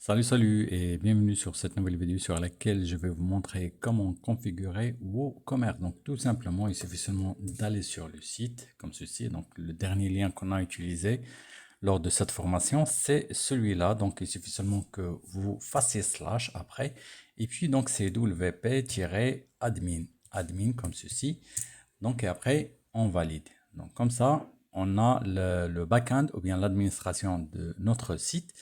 Salut et bienvenue sur cette nouvelle vidéo sur laquelle je vais vous montrer comment configurer WooCommerce. Donc tout simplement, il suffit seulement d'aller sur le site comme ceci. Donc le dernier lien qu'on a utilisé lors de cette formation, c'est celui-là. Donc il suffit seulement que vous fassiez slash après. Et puis donc c'est wp-admin, admin comme ceci. Donc et après, on valide. Donc comme ça, on a le backend ou bien l'administration de notre site.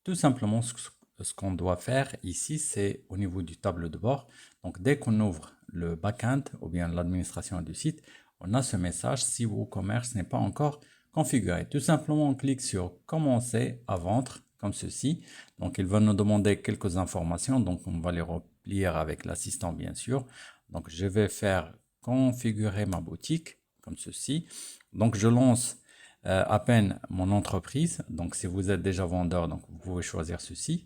Tout simplement, ce qu'on doit faire ici, c'est au niveau du tableau de bord. Donc dès qu'on ouvre le backend ou bien l'administration du site, on a ce message si WooCommerce n'est pas encore configuré. Tout simplement, on clique sur commencer à vendre comme ceci. Donc il va nous demander quelques informations. Donc on va les remplir avec l'assistant bien sûr. Donc je vais faire configurer ma boutique comme ceci. Donc je lance à peine mon entreprise. Donc si vous êtes déjà vendeur, donc vous pouvez choisir ceci.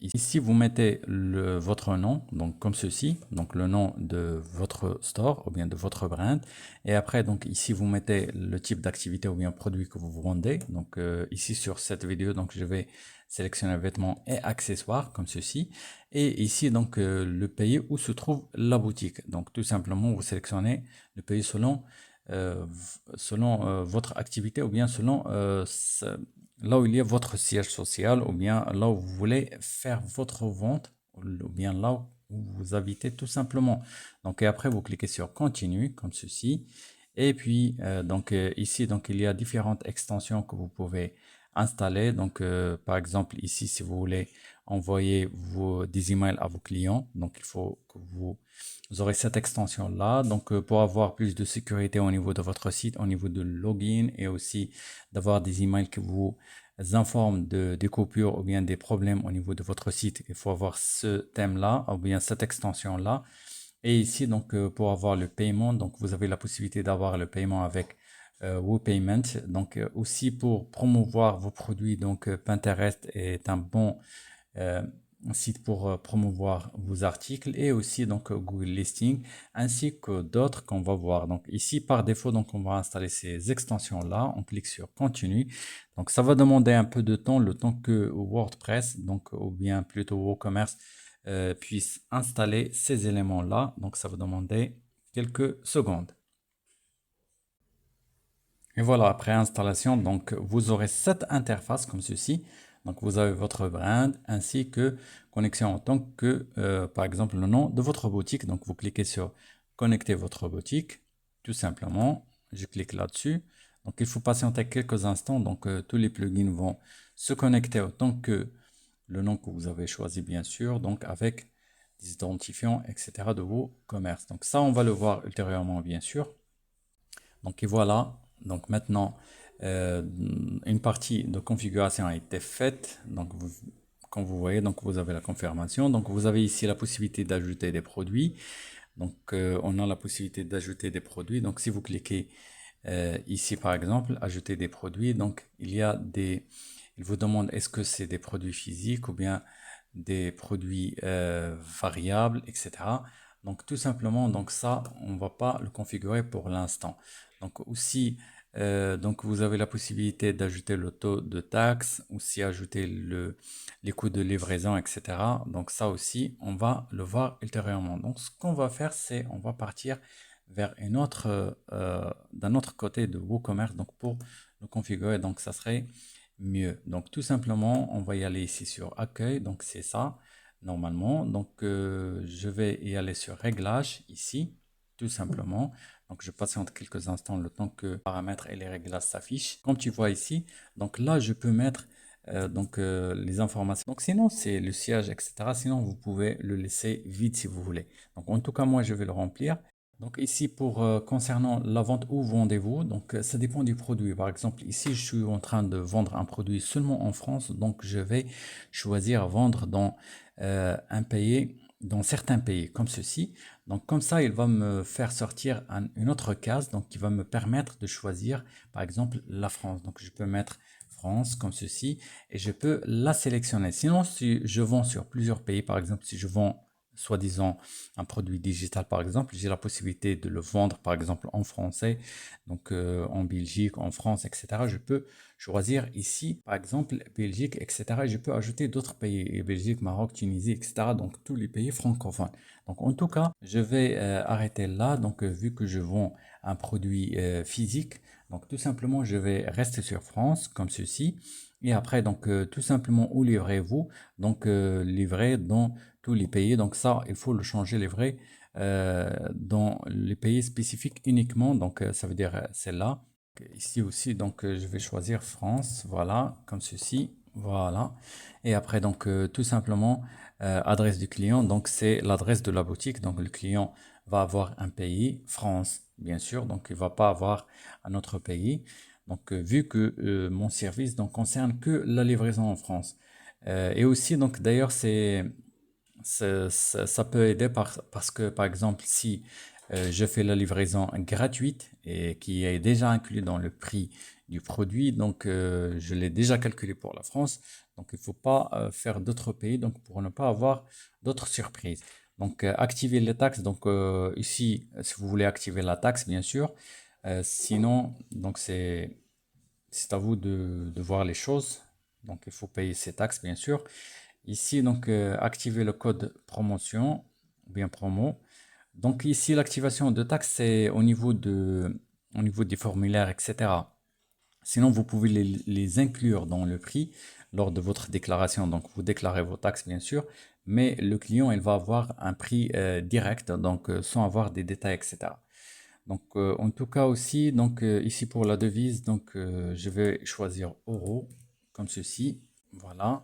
Ici, vous mettez votre nom, donc comme ceci, donc le nom de votre store ou bien de votre brand. Et après, donc ici, vous mettez le type d'activité ou bien produit que vous vendez. Donc ici sur cette vidéo, donc je vais sélectionner vêtements et accessoires comme ceci. Et ici, donc le pays où se trouve la boutique. Donc tout simplement, vous sélectionnez le pays selon votre activité ou bien selon là où il y a votre siège social ou bien là où vous voulez faire votre vente ou bien là où vous habitez tout simplement. Donc et après vous cliquez sur continue comme ceci et puis ici donc il y a différentes extensions que vous pouvez installer. Donc par exemple ici si vous voulez envoyer des emails à vos clients, donc il faut que vous aurez cette extension là. Donc pour avoir plus de sécurité au niveau de votre site, au niveau de login et aussi d'avoir des emails qui vous informent des coupures ou bien des problèmes au niveau de votre site, il faut avoir ce thème là ou bien cette extension là. Et ici donc pour avoir le paiement, donc vous avez la possibilité d'avoir le paiement avec WooPayment. Donc aussi pour promouvoir vos produits, donc Pinterest est un bon euh, site pour promouvoir vos articles et aussi donc Google Listing ainsi que d'autres qu'on va voir. Donc ici par défaut, donc on va installer ces extensions là. On clique sur continue. Donc ça va demander un peu de temps, le temps que WordPress donc ou bien plutôt WooCommerce puisse installer ces éléments là. Donc ça va demander quelques secondes. Et voilà, après installation, donc vous aurez cette interface comme ceci. Donc vous avez votre brand ainsi que connexion en tant que, par exemple, le nom de votre boutique. Donc vous cliquez sur connecter votre boutique, tout simplement. Je clique là-dessus. Donc il faut patienter quelques instants. Donc tous les plugins vont se connecter autant que le nom que vous avez choisi, bien sûr. Donc avec des identifiants, etc. de vos commerces. Donc ça, on va le voir ultérieurement, bien sûr. Donc et voilà, donc maintenant une partie de configuration a été faite. Donc comme vous voyez, donc vous avez la confirmation. Donc vous avez ici la possibilité d'ajouter des produits. Donc on a la possibilité d'ajouter des produits. Donc si vous cliquez ici par exemple, ajouter des produits, donc il vous demande est-ce que c'est des produits physiques ou bien des produits variables, etc. Donc tout simplement, donc ça, on va pas le configurer pour l'instant. Donc aussi, donc vous avez la possibilité d'ajouter le taux de taxe, aussi ajouter les coûts de livraison, etc. Donc ça aussi, on va le voir ultérieurement. Donc ce qu'on va faire, c'est on va partir vers d'un autre côté de WooCommerce, donc pour le configurer. Donc ça serait mieux. Donc tout simplement, on va y aller ici sur accueil. Donc c'est ça normalement. Donc je vais y aller sur réglage ici, tout simplement. Donc je patiente quelques instants le temps que les paramètres et les réglages s'affichent. Comme tu vois ici, donc là je peux mettre les informations. Donc sinon c'est le siège, etc. Sinon vous pouvez le laisser vide si vous voulez. Donc en tout cas moi je vais le remplir. Donc ici pour concernant la vente, où vendez-vous? Donc ça dépend du produit. Par exemple ici je suis en train de vendre un produit seulement en France, donc je vais choisir vendre dans dans certains pays comme ceci. Donc comme ça il va me faire sortir une autre case, donc qui va me permettre de choisir par exemple la France. Donc je peux mettre France comme ceci et je peux la sélectionner. Sinon si je vends sur plusieurs pays, par exemple si je vends soi-disant un produit digital par exemple, j'ai la possibilité de le vendre par exemple en français, donc en Belgique, en France, etc. Je peux choisir ici par exemple Belgique, etc. Et je peux ajouter d'autres pays, et Belgique, Maroc, Tunisie, etc. Donc tous les pays francophones. Donc en tout cas, je vais arrêter là. Donc vu que je vends un produit physique, donc tout simplement je vais rester sur France comme ceci. Et après, donc, tout simplement, où livrez-vous? Donc, livré dans tous les pays. Donc, ça, il faut le changer, livré dans les pays spécifiques uniquement. Donc, ça veut dire celle-là. Ici aussi, donc, je vais choisir France. Voilà, comme ceci. Voilà. Et après, donc, tout simplement, adresse du client. Donc, c'est l'adresse de la boutique. Donc, le client va avoir un pays, France, bien sûr. Donc, il ne va pas avoir un autre pays. Donc, vu que mon service donc, concerne que la livraison en France. Et aussi, donc, d'ailleurs, ça peut aider parce que, par exemple, si je fais la livraison gratuite et qui est déjà inclus dans le prix du produit, donc je l'ai déjà calculé pour la France. Donc, il ne faut pas faire d'autres pays donc, pour ne pas avoir d'autres surprises. Donc, activer les taxes. Donc, ici, si vous voulez activer la taxe, bien sûr. Sinon, donc c'est à vous de voir les choses. Donc, il faut payer ses taxes, bien sûr. Ici, donc, activer le code promotion, ou bien promo. Donc, ici, l'activation de taxes, c'est au niveau des formulaires, etc. Sinon, vous pouvez les inclure dans le prix lors de votre déclaration. Donc, vous déclarez vos taxes, bien sûr, mais le client, il va avoir un prix direct, donc sans avoir des détails, etc. Donc, en tout cas aussi, donc ici pour la devise, donc je vais choisir euro comme ceci, voilà.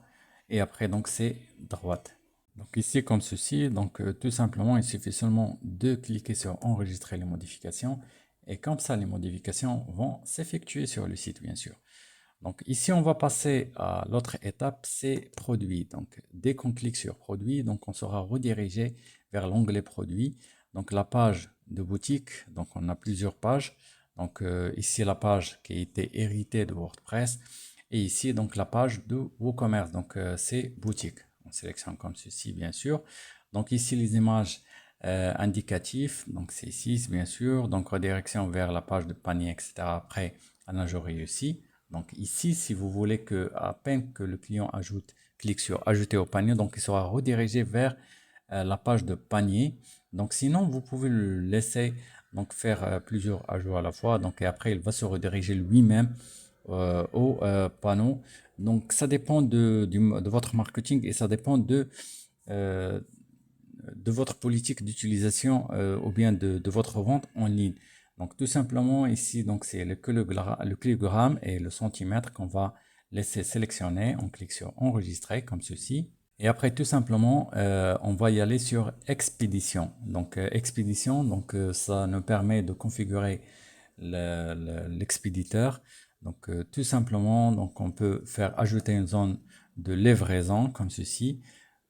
Et après, donc c'est droite. Donc ici comme ceci, donc tout simplement, il suffit seulement de cliquer sur enregistrer les modifications et comme ça, les modifications vont s'effectuer sur le site, bien sûr. Donc ici, on va passer à l'autre étape, c'est produit. Donc dès qu'on clique sur produit, donc on sera redirigé vers l'onglet produit. Donc la page de boutique, donc on a plusieurs pages. Donc ici la page qui a été héritée de WordPress et ici donc la page de WooCommerce. Donc c'est boutique. On sélectionne comme ceci bien sûr. Donc ici les images indicatifs. Donc c'est ici bien sûr. Donc redirection vers la page de panier etc. Après un agent réussi. Donc ici, si vous voulez que à peine que le client clique sur ajouter au panier, donc il sera redirigé vers la page de panier. Donc sinon, vous pouvez le laisser donc faire plusieurs ajouts à la fois. Donc et après, il va se rediriger lui-même au panneau. Donc ça dépend de votre marketing et ça dépend euh, de votre politique d'utilisation ou bien de votre vente en ligne. Donc tout simplement ici, donc c'est le kilogramme et le centimètre qu'on va laisser sélectionner. On clique sur enregistrer comme ceci. Et après tout simplement, on va y aller sur expédition. Donc expédition, donc ça nous permet de configurer l'expéditeur. Donc tout simplement, donc on peut faire ajouter une zone de livraison comme ceci.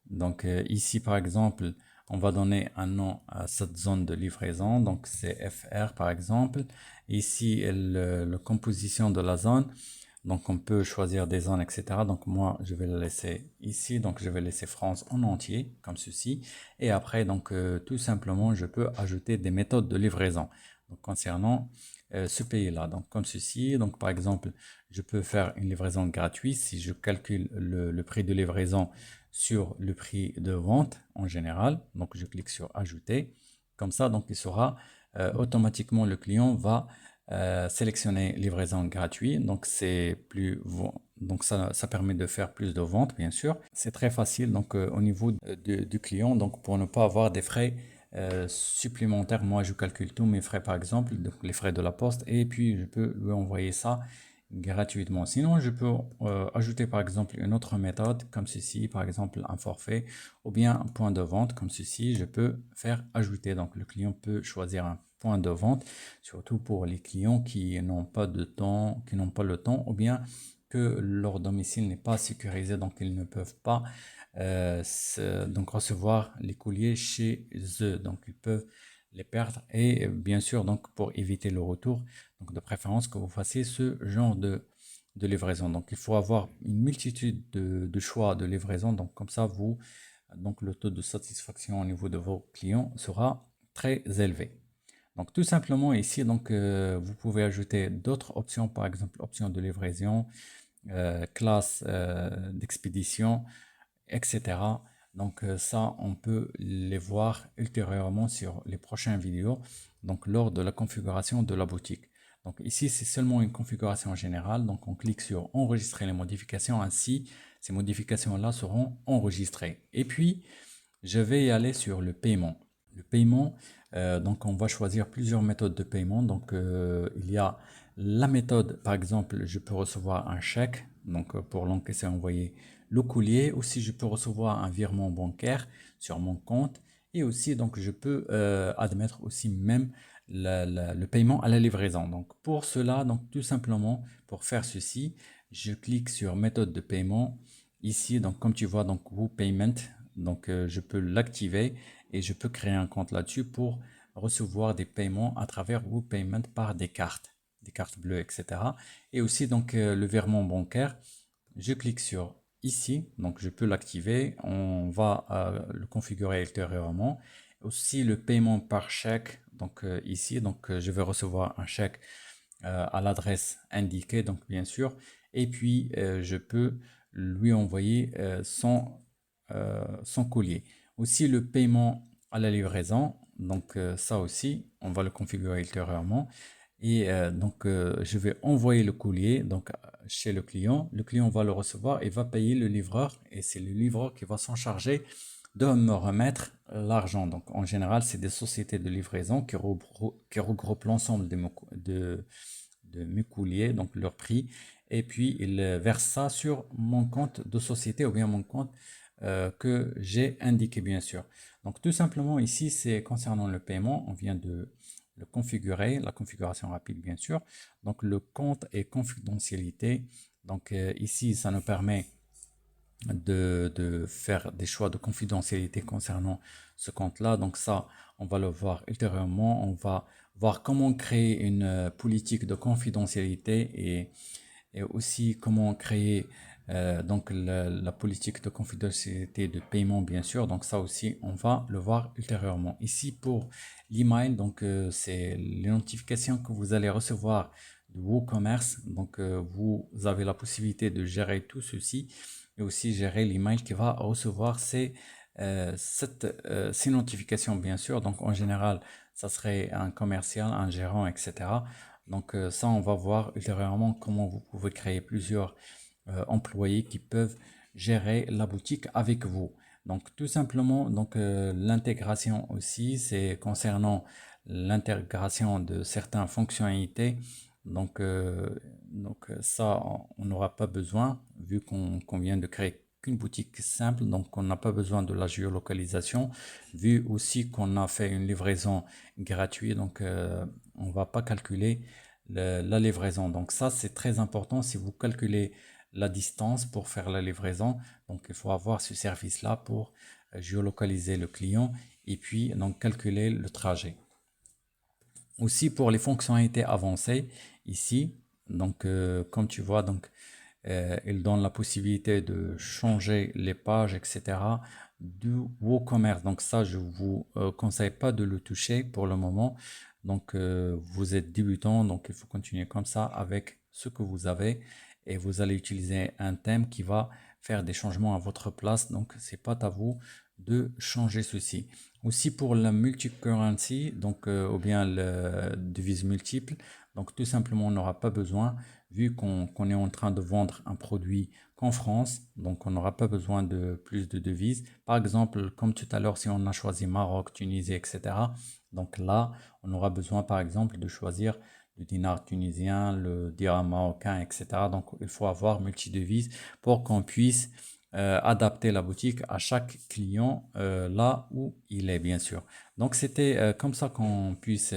Donc ici par exemple, on va donner un nom à cette zone de livraison. Donc c'est FR par exemple. Ici la composition de la zone. Donc on peut choisir des zones, etc. Donc moi je vais le laisser ici. Donc je vais laisser France en entier comme ceci. Et après donc tout simplement je peux ajouter des méthodes de livraison. Donc concernant ce pays-là. Donc comme ceci. Donc par exemple je peux faire une livraison gratuite si je calcule le prix de livraison sur le prix de vente en général. Donc, je clique sur ajouter. Comme ça, donc, il sera automatiquement le client va sélectionner livraison gratuite. Donc, donc ça permet de faire plus de ventes, bien sûr. C'est très facile donc au niveau du client. Donc, pour ne pas avoir des frais supplémentaires, moi, je calcule tous mes frais, par exemple, donc les frais de la poste, et puis je peux lui envoyer ça gratuitement. Sinon, je peux ajouter par exemple une autre méthode comme ceci, par exemple un forfait ou bien un point de vente comme ceci. Je peux faire ajouter. Donc, le client peut choisir un point de vente, surtout pour les clients qui n'ont pas de temps, qui n'ont pas le temps ou bien que leur domicile n'est pas sécurisé, donc ils ne peuvent pas donc recevoir les courriers chez eux. Donc, ils peuvent les perdre et bien sûr donc pour éviter le retour donc de préférence que vous fassiez ce genre de livraison. Donc il faut avoir une multitude de choix de livraison. Donc comme ça vous donc le taux de satisfaction au niveau de vos clients sera très élevé. Donc tout simplement ici, donc vous pouvez ajouter d'autres options, par exemple option de livraison, classe d'expédition, etc. Donc ça, on peut les voir ultérieurement sur les prochaines vidéos, donc lors de la configuration de la boutique. Donc ici, c'est seulement une configuration générale. Donc on clique sur enregistrer les modifications. Ainsi, ces modifications-là seront enregistrées. Et puis, je vais y aller sur le paiement. Le paiement, donc on va choisir plusieurs méthodes de paiement. Donc il y a la méthode, par exemple, je peux recevoir un chèque, donc pour l'encaisser envoyer le courrier. Aussi, je peux recevoir un virement bancaire sur mon compte. Et aussi, donc je peux admettre aussi même le paiement à la livraison. Donc pour cela, donc tout simplement, pour faire ceci, je clique sur méthode de paiement. Ici, donc comme tu vois, donc WooPayment, donc je peux l'activer et je peux créer un compte là-dessus pour recevoir des paiements à travers WooPayment par des cartes bleues, etc. Et aussi donc le virement bancaire, je clique sur ici, donc je peux l'activer, on va le configurer ultérieurement. Aussi le paiement par chèque, donc ici, donc je vais recevoir un chèque à l'adresse indiquée, donc bien sûr, et puis je peux lui envoyer son courrier. Aussi le paiement à la livraison, donc ça aussi, on va le configurer ultérieurement. Et donc je vais envoyer le courrier donc chez le client va le recevoir et va payer le livreur, et c'est le livreur qui va s'en charger de me remettre l'argent. Donc en général, c'est des sociétés de livraison qui regroupent l'ensemble de mes courriers, donc leur prix, et puis ils versent ça sur mon compte de société ou bien mon compte que j'ai indiqué bien sûr. Donc tout simplement ici, c'est concernant le paiement, on vient de le configurer, la configuration rapide bien sûr. Donc le compte et confidentialité. Donc ici, ça nous permet de faire des choix de confidentialité concernant ce compte-là. Donc ça, on va le voir ultérieurement. On va voir comment créer une politique de confidentialité et aussi comment créer donc la politique de confidentialité de paiement, bien sûr. Donc ça aussi, on va le voir ultérieurement. Ici, pour l'email, donc c'est les notifications que vous allez recevoir de WooCommerce. Donc vous avez la possibilité de gérer tout ceci et aussi gérer l'email qui va recevoir ces notifications, bien sûr. Donc en général, ça serait un commercial, un gérant, etc. Donc ça, on va voir ultérieurement comment vous pouvez créer plusieurs employés qui peuvent gérer la boutique avec vous. Donc tout simplement, donc l'intégration aussi, c'est concernant l'intégration de certaines fonctionnalités. Donc ça, on n'aura pas besoin vu qu'on vient de créer qu'une boutique simple, donc on n'a pas besoin de la géolocalisation, vu aussi qu'on a fait une livraison gratuite, donc on va pas calculer la livraison. Donc ça, c'est très important si vous calculez la distance pour faire la livraison. Donc il faut avoir ce service-là pour géolocaliser le client et puis donc calculer le trajet. Aussi pour les fonctionnalités avancées ici, donc comme tu vois, donc il donne la possibilité de changer les pages, etc. du WooCommerce. Donc ça, je vous conseille pas de le toucher pour le moment. Donc vous êtes débutant, donc il faut continuer comme ça avec ce que vous avez et vous allez utiliser un thème qui va faire des changements à votre place. Donc c'est pas à vous de changer ceci. Aussi pour la multi-currency, donc ou bien le devise multiple, donc tout simplement on n'aura pas besoin vu qu'on est en train de vendre un produit qu'en France, donc on n'aura pas besoin de plus de devises. Par exemple, comme tout à l'heure, si on a choisi Maroc, Tunisie, etc. Donc là, on aura besoin par exemple de choisir le dinar tunisien, le dirham marocain, etc. Donc il faut avoir multi-devises pour qu'on puisse adapter la boutique à chaque client là où il est, bien sûr. Donc c'était comme ça qu'on puisse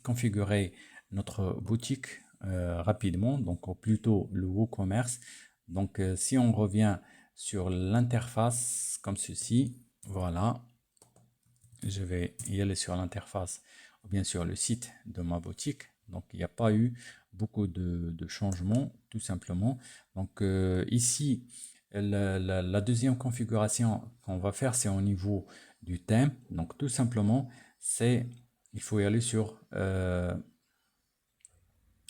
configurer notre boutique rapidement, donc plutôt le WooCommerce. Donc si on revient sur l'interface comme ceci, voilà, je vais y aller sur l'interface ou bien sur le site de ma boutique. Donc il n'y a pas eu beaucoup de changements tout simplement. Donc ici La deuxième configuration qu'on va faire, c'est au niveau du thème. Donc tout simplement, il faut y aller sur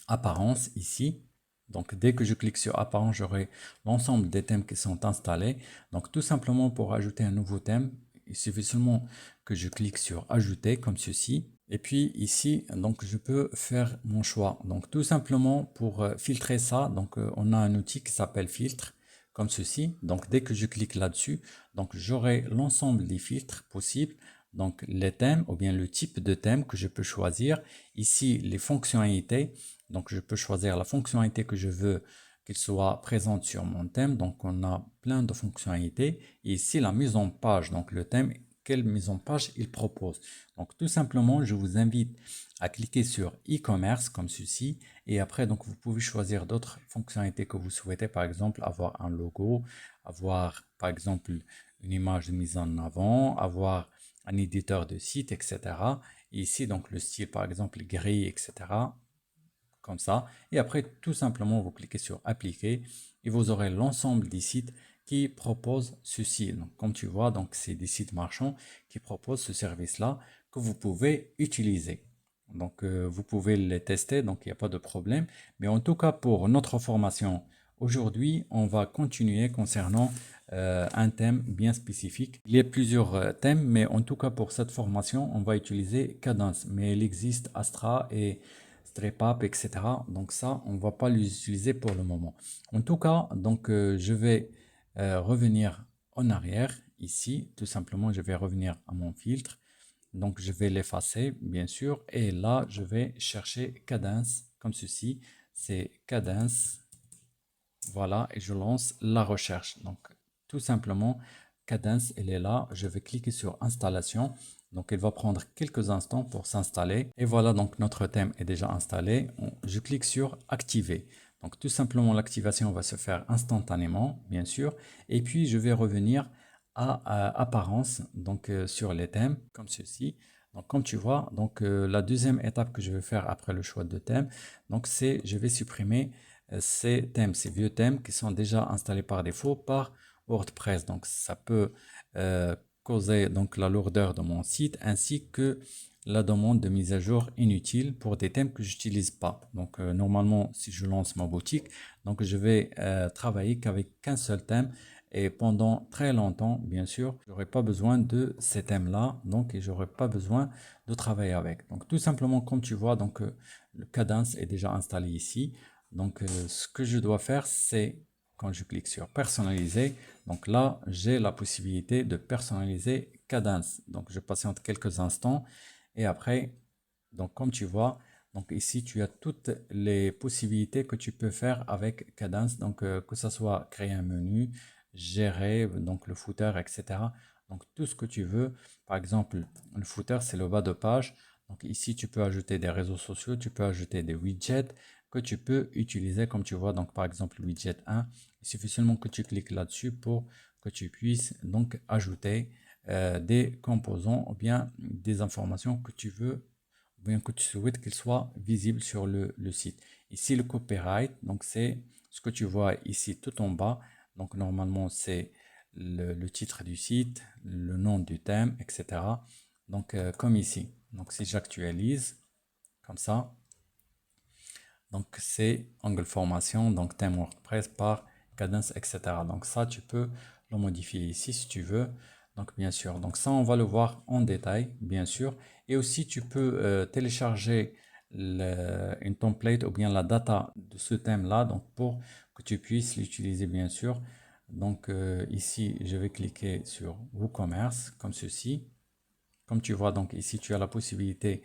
apparence ici. Donc dès que je clique sur apparence, j'aurai l'ensemble des thèmes qui sont installés. Donc tout simplement pour ajouter un nouveau thème, il suffit seulement que je clique sur ajouter comme ceci. Et puis ici, donc je peux faire mon choix. Donc tout simplement pour filtrer ça, donc on a un outil qui s'appelle filtre comme ceci. Donc dès que je clique là-dessus, donc j'aurai l'ensemble des filtres possibles. Donc les thèmes ou bien le type de thème que je peux choisir. Ici les fonctionnalités. Donc je peux choisir la fonctionnalité que je veux qu'elle soit présente sur mon thème. Donc on a plein de fonctionnalités. Et ici la mise en page. Donc le thème, quelle mise en page il propose. Donc tout simplement, je vous invite à cliquer sur e-commerce comme ceci. Et après, donc vous pouvez choisir d'autres fonctionnalités que vous souhaitez. Par exemple, avoir un logo, avoir par exemple une image de mise en avant, avoir un éditeur de site, etc. Et ici, donc le style, par exemple, gris, etc. Comme ça. Et après, tout simplement, vous cliquez sur appliquer et vous aurez l'ensemble des sites qui proposent ceci. Donc, comme tu vois, donc c'est des sites marchands qui proposent ce service-là que vous pouvez utiliser. Donc, vous pouvez les tester, donc il n'y a pas de problème. Mais en tout cas, pour notre formation aujourd'hui, on va continuer concernant un thème bien spécifique. Il y a plusieurs thèmes, mais en tout cas, pour cette formation, on va utiliser Cadence. Mais il existe Astra et StreetUp, etc. Donc ça, on ne va pas l'utiliser pour le moment. En tout cas, donc je vais revenir en arrière ici. Tout simplement, je vais revenir à mon filtre. Donc je vais l'effacer, bien sûr. Et là, je vais chercher Cadence comme ceci. C'est Cadence. Voilà, et je lance la recherche. Donc tout simplement, Cadence, elle est là. Je vais cliquer sur installation. Donc, elle va prendre quelques instants pour s'installer. Et voilà, donc notre thème est déjà installé. Je clique sur activer. Donc, tout simplement, l'activation va se faire instantanément, bien sûr. Et puis, je vais revenir à apparence, donc sur les thèmes, comme ceci. Donc, comme tu vois, donc la deuxième étape que je vais faire après le choix de thème, donc c'est je vais supprimer ces thèmes, ces vieux thèmes qui sont déjà installés par défaut par WordPress. Donc, ça peut causer donc la lourdeur de mon site ainsi que la demande de mise à jour inutile pour des thèmes que j'utilise pas. Donc normalement, si je lance ma boutique, donc je vais travailler qu'avec qu'un seul thème et pendant très longtemps, bien sûr, j'aurai pas besoin de ces thèmes-là, donc et j'aurai pas besoin de travailler avec. Donc tout simplement, comme tu vois, donc le Cadence est déjà installé ici. Donc ce que je dois faire, c'est quand je clique sur personnaliser, donc là, j'ai la possibilité de personnaliser Cadence. Donc, je patiente quelques instants et après, donc comme tu vois, donc ici, tu as toutes les possibilités que tu peux faire avec Cadence. Donc, que ce soit créer un menu, gérer donc le footer, etc. Donc, tout ce que tu veux. Par exemple, le footer, c'est le bas de page. Donc, ici, tu peux ajouter des réseaux sociaux, tu peux ajouter des widgets que tu peux utiliser comme tu vois. Donc, par exemple, le widget 1, il suffit seulement que tu cliques là-dessus pour que tu puisses donc ajouter des composants ou bien des informations que tu veux ou bien que tu souhaites qu'ils soient visibles sur le site. Ici, le copyright, donc c'est ce que tu vois ici tout en bas. Donc, normalement, c'est le titre du site, le nom du thème, etc. Donc, comme ici. Donc, si j'actualise comme ça, donc c'est angle formation, donc thème WordPress par Cadence, etc. Donc ça, tu peux le modifier ici si tu veux. Donc bien sûr, donc ça, on va le voir en détail, bien sûr. Et aussi, tu peux télécharger une template ou bien la data de ce thème-là, donc pour que tu puisses l'utiliser, bien sûr. Donc ici, je vais cliquer sur WooCommerce, comme ceci. Comme tu vois, donc ici, tu as la possibilité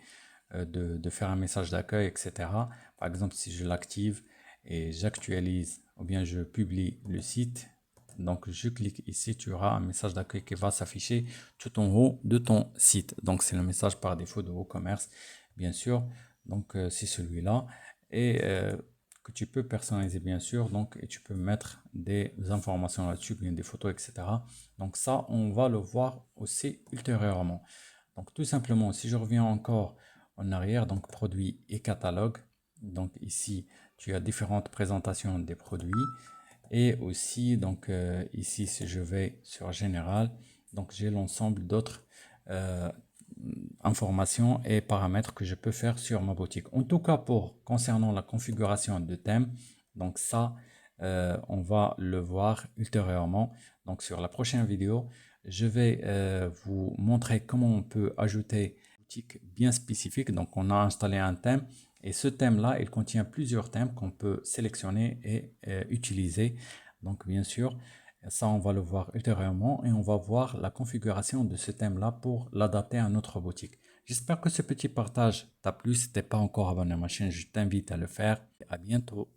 de faire un message d'accueil, etc. Par exemple, si je l'active et j'actualise ou bien je publie le site, donc je clique ici, tu auras un message d'accueil qui va s'afficher tout en haut de ton site. Donc c'est le message par défaut de WooCommerce, bien sûr. Donc c'est celui-là. Et que tu peux personnaliser bien sûr, donc et tu peux mettre des informations là-dessus, bien des photos, etc. Donc ça, on va le voir aussi ultérieurement. Donc tout simplement, si je reviens encore en arrière, donc produits et catalogue. Donc ici, tu as différentes présentations des produits. Et aussi, donc ici, si je vais sur Général, donc j'ai l'ensemble d'autres euh, informations et paramètres que je peux faire sur ma boutique. En tout cas, pour concernant la configuration de thème, donc ça, on va le voir ultérieurement. Donc sur la prochaine vidéo, je vais vous montrer comment on peut ajouter une boutique bien spécifique. Donc on a installé un thème et ce thème-là, il contient plusieurs thèmes qu'on peut sélectionner et utiliser. Donc bien sûr, ça, on va le voir ultérieurement et on va voir la configuration de ce thème-là pour l'adapter à notre boutique. J'espère que ce petit partage t'a plu. Si tu n'es pas encore abonné à ma chaîne, je t'invite à le faire. À bientôt.